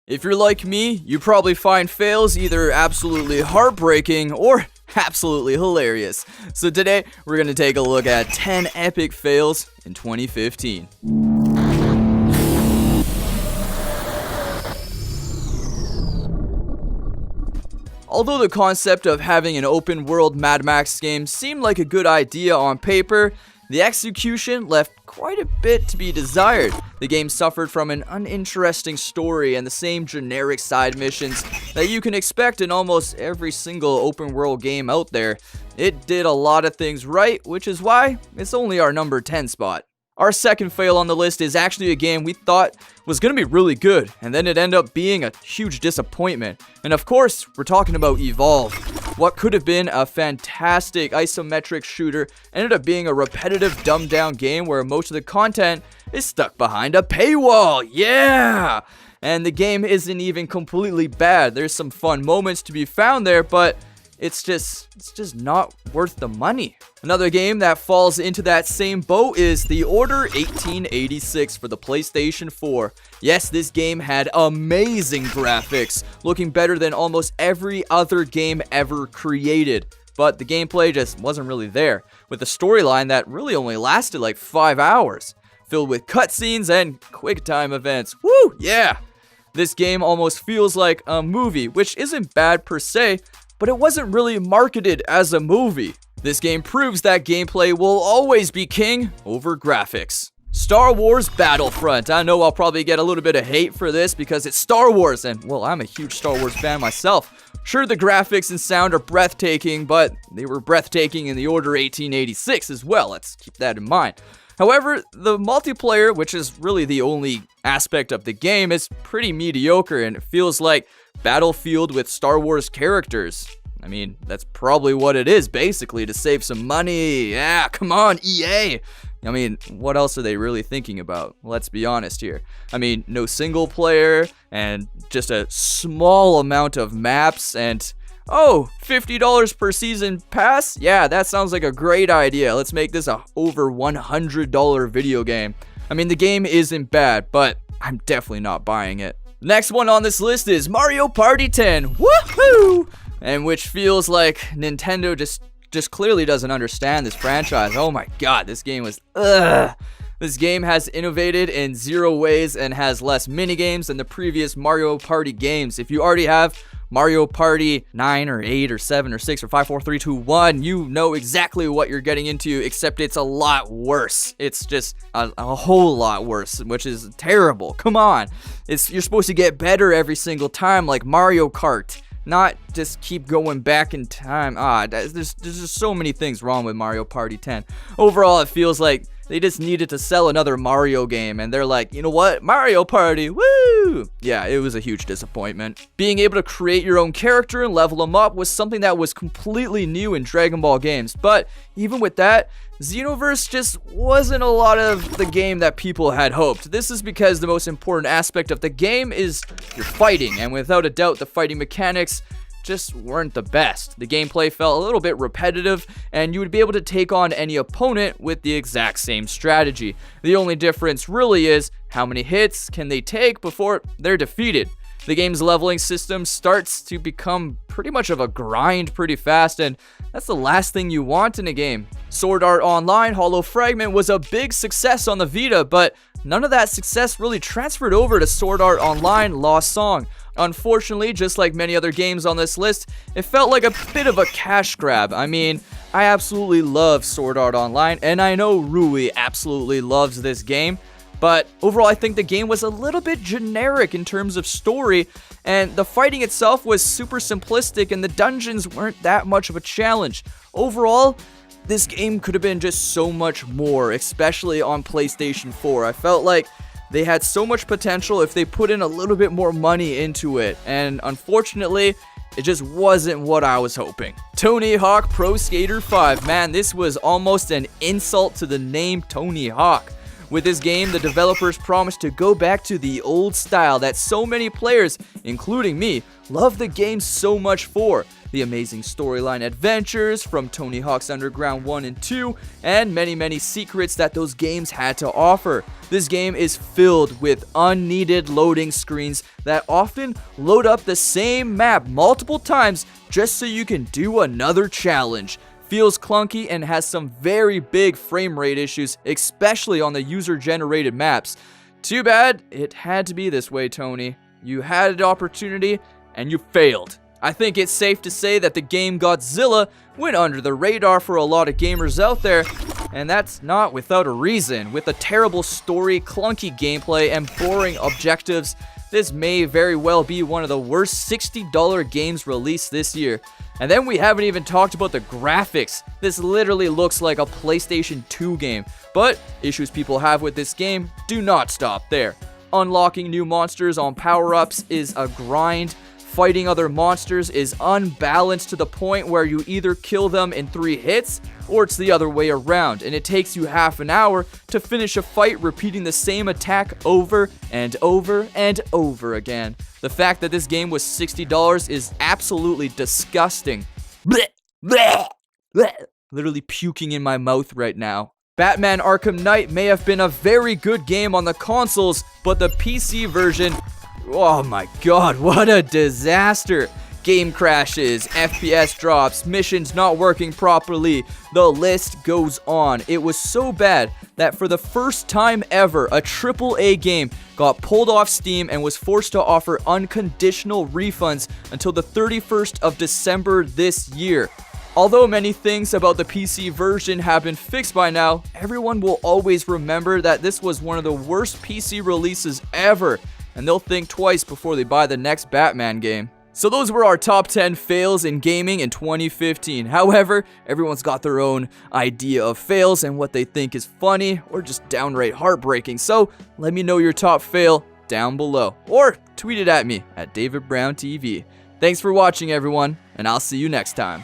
If you're like me, you probably find fails either absolutely heartbreaking or absolutely hilarious. So today, we're going to take a look at 10 epic fails in 2015. Although the concept of having an open world Mad Max game seemed like a good idea on paper, the execution left quite a bit to be desired. The game suffered from an uninteresting story and the same generic side missions that you can expect in almost every single open world game out there. It did a lot of things right, which is why it's only our number 10 spot. Our second fail on the list is actually a game we thought was going to be really good, and then it ended up being a huge disappointment. And of course, we're talking about Evolve. What could have been a fantastic isometric shooter ended up being a repetitive, dumbed-down game where most of the content is stuck behind a paywall. Yeah! And the game isn't even completely bad. There's some fun moments to be found there, but it's just not worth the money. Another game that falls into that same boat is The Order 1886 for the PlayStation 4. Yes, this game had amazing graphics, looking better than almost every other game ever created. But the gameplay just wasn't really there, with a storyline that really only lasted like 5 hours, filled with cutscenes and quick time events. Woo, yeah! This game almost feels like a movie, which isn't bad per se, but it wasn't really marketed as a movie. This game proves that gameplay will always be king over graphics. Star Wars Battlefront. I know I'll probably get a little bit of hate for this because it's Star Wars and, well, I'm a huge Star Wars fan myself. Sure, the graphics and sound are breathtaking, but they were breathtaking in The Order 1886 as well. Let's keep that in mind. However, the multiplayer, which is really the only aspect of the game, is pretty mediocre and it feels like Battlefield with Star Wars characters. I mean, that's probably what it is, basically, to save some money. Yeah, come on, EA. I mean, what else are they really thinking about? Let's be honest here. I mean, no single player and just a small amount of maps and, oh, $50 per season pass? Yeah, that sounds like a great idea. Let's make this a over $100 video game. I mean, the game isn't bad, but I'm definitely not buying it. Next one on this list is Mario Party 10. Woohoo! And which feels like Nintendo just clearly doesn't understand this franchise. Oh my god, this game was This game has innovated in zero ways and has less minigames than the previous Mario Party games. If you already have Mario Party 9 or 8 or 7 or 6 or 5, 4, 3, 2, 1, you know exactly what you're getting into, except it's a lot worse. It's just a whole lot worse, which is terrible. Come on. You're supposed to get better every single time, like Mario Kart, not just keep going back in time. There's just so many things wrong with Mario Party 10. Overall, it feels like they just needed to sell another Mario game, and they're like, you know what? Mario Party, woo! Yeah, it was a huge disappointment. Being able to create your own character and level them up was something that was completely new in Dragon Ball games, but even with that, Xenoverse just wasn't a lot of the game that people had hoped. This is because the most important aspect of the game is your fighting, and without a doubt, the fighting mechanics just weren't the best. The gameplay felt a little bit repetitive, and you would be able to take on any opponent with the exact same strategy. The only difference really is how many hits can they take before they're defeated. The game's leveling system starts to become pretty much of a grind pretty fast, and that's the last thing you want in a game. Sword Art Online Hollow Fragment was a big success on the Vita, but none of that success really transferred over to Sword Art Online Lost Song. Unfortunately, just like many other games on this list, it felt like a bit of a cash grab. I mean, I absolutely love Sword Art Online, and I know Rui absolutely loves this game, but overall I think the game was a little bit generic in terms of story, and the fighting itself was super simplistic, and the dungeons weren't that much of a challenge. Overall, this game could have been just so much more, especially on PlayStation 4. I felt like they had so much potential if they put in a little bit more money into it, and unfortunately, it just wasn't what I was hoping. Tony Hawk Pro Skater 5. Man, this was almost an insult to the name Tony Hawk. With this game, the developers promised to go back to the old style that so many players, including me, love the game so much for. The amazing storyline adventures from Tony Hawk's Underground 1 and 2, and many secrets that those games had to offer. This game is filled with unneeded loading screens that often load up the same map multiple times just so you can do another challenge. Feels clunky and has some very big frame rate issues, especially on the user-generated maps. Too bad it had to be this way, Tony. You had an opportunity and you failed. I think it's safe to say that the game Godzilla went under the radar for a lot of gamers out there, and that's not without a reason. With a terrible story, clunky gameplay, and boring objectives, this may very well be one of the worst $60 games released this year. And then we haven't even talked about the graphics. This literally looks like a PlayStation 2 game. But issues people have with this game do not stop there. Unlocking new monsters on power-ups is a grind. Fighting other monsters is unbalanced to the point where you either kill them in 3 hits, or it's the other way around, and it takes you half an hour to finish a fight repeating the same attack over and over and over again. The fact that this game was $60 is absolutely disgusting. Blech, blech, blech. Literally puking in my mouth right now. Batman Arkham Knight may have been a very good game on the consoles, but the PC version, oh my god, what a disaster. Game crashes, FPS drops, missions not working properly, the list goes on. It was so bad that for the first time ever, a AAA game got pulled off Steam and was forced to offer unconditional refunds until the 31st of December this year. Although many things about the PC version have been fixed by now, everyone will always remember that this was one of the worst PC releases ever, and they'll think twice before they buy the next Batman game. So those were our top 10 fails in gaming in 2015. However, everyone's got their own idea of fails and what they think is funny or just downright heartbreaking. So let me know your top fail down below or tweet it at me at DavidBrownTV. Thanks for watching, everyone, and I'll see you next time.